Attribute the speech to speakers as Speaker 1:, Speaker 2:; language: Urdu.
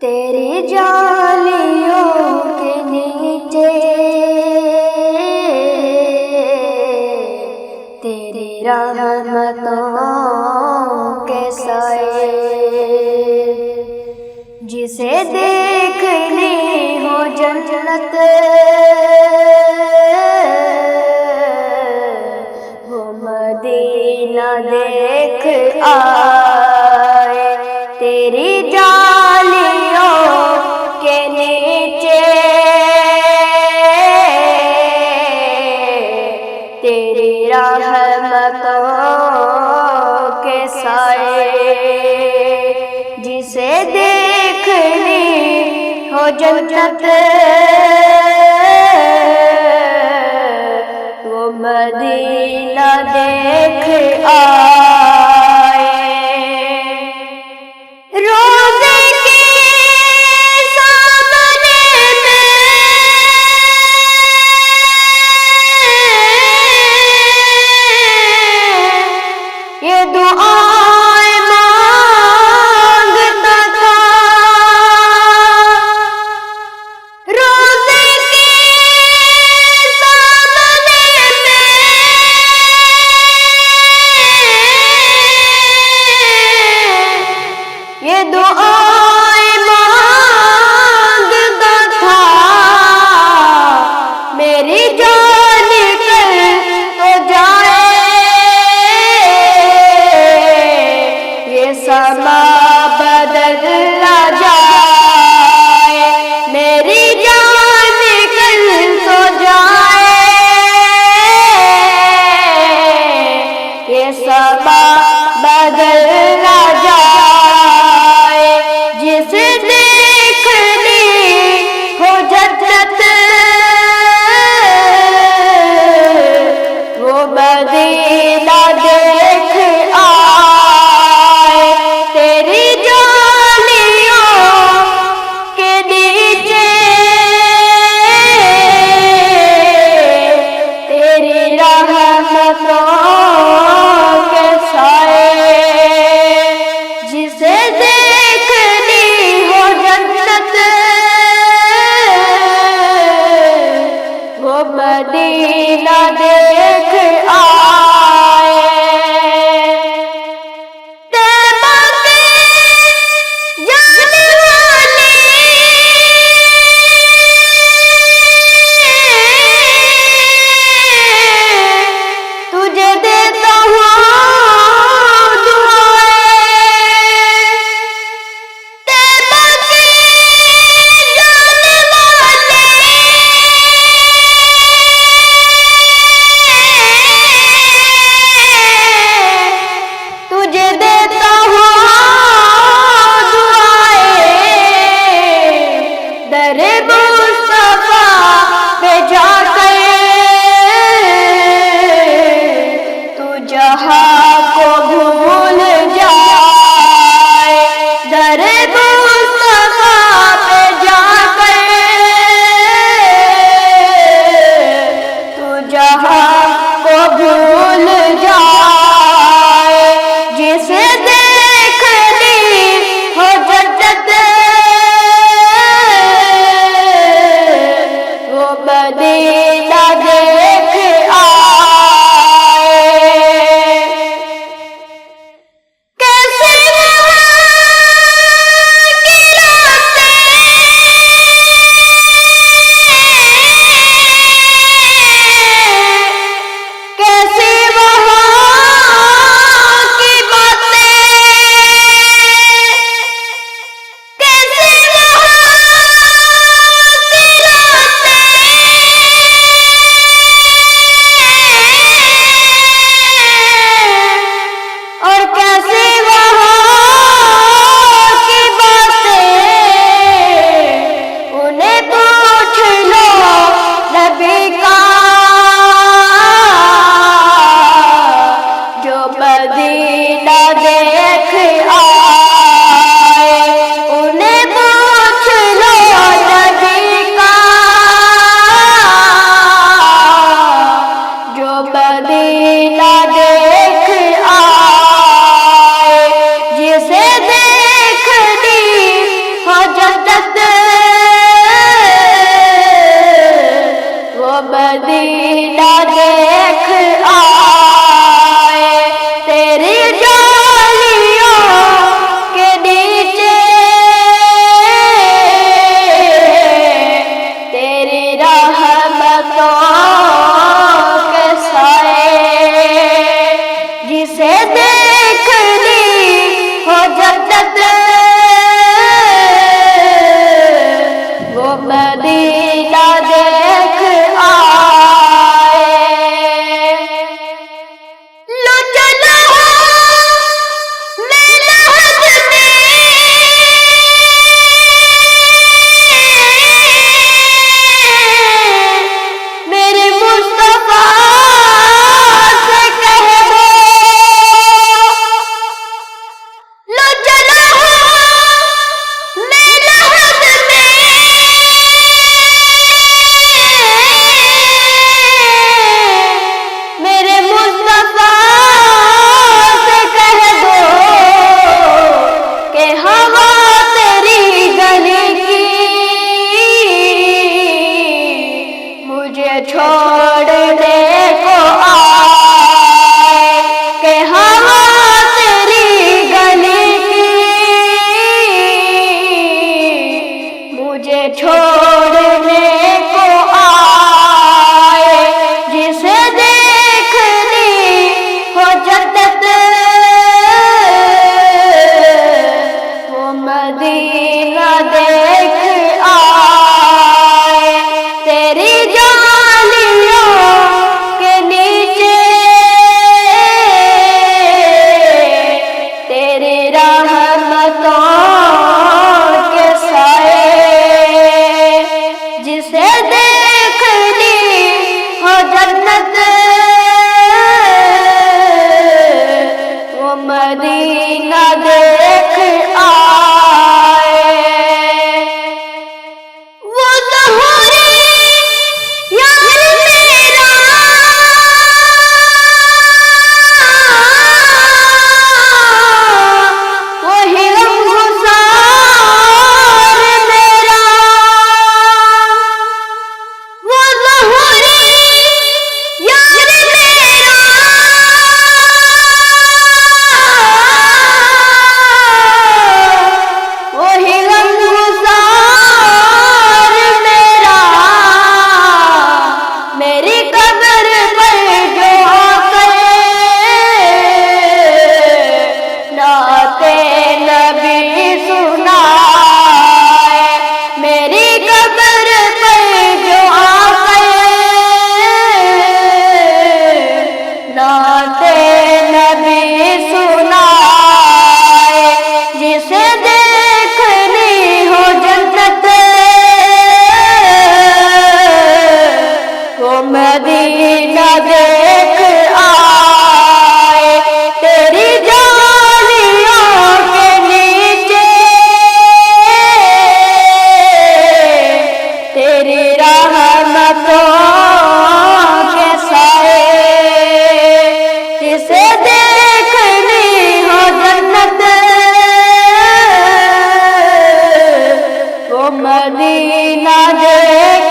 Speaker 1: تیری جالیوں کے نیچے تیری رحمتوں کے سائے، جسے دیکھنی ہو جنت وہ مدینہ دیکھ آئے۔ تیری جالیوں کے نیچے تیری رحمتوں کے سائے، جسے دیکھنی ہو جنت وہ مدینہ دیکھ آئے۔ روزے کے سامنے میں یہ دعائیں مانگتا تھا، روزے کے سامنے میں مدینہ دیکھ آئے، تیری جالیوں کے نیچے تیری رحمتوں کے سائے، جسے دیکھنی ہو جنت وہ مدینہ دیکھ آئے۔ وہ ظہوری یار میرا وہی غمگسار میرا، وہ ظہوری یار میرا وہی غمگسار میرا، میری قبر پر جو آکر نعت نبی سنائے، میری قبر پر جو آکر نعت نبی سنائے، جسے دیکھنی ہو جنت وہ مدینہ دیکھ آئے، تیری جالیوں کے نیچے تیری رحمتوں کے سائے، جسے دیکھنی ہو جنت وہ مدینہ دیکھ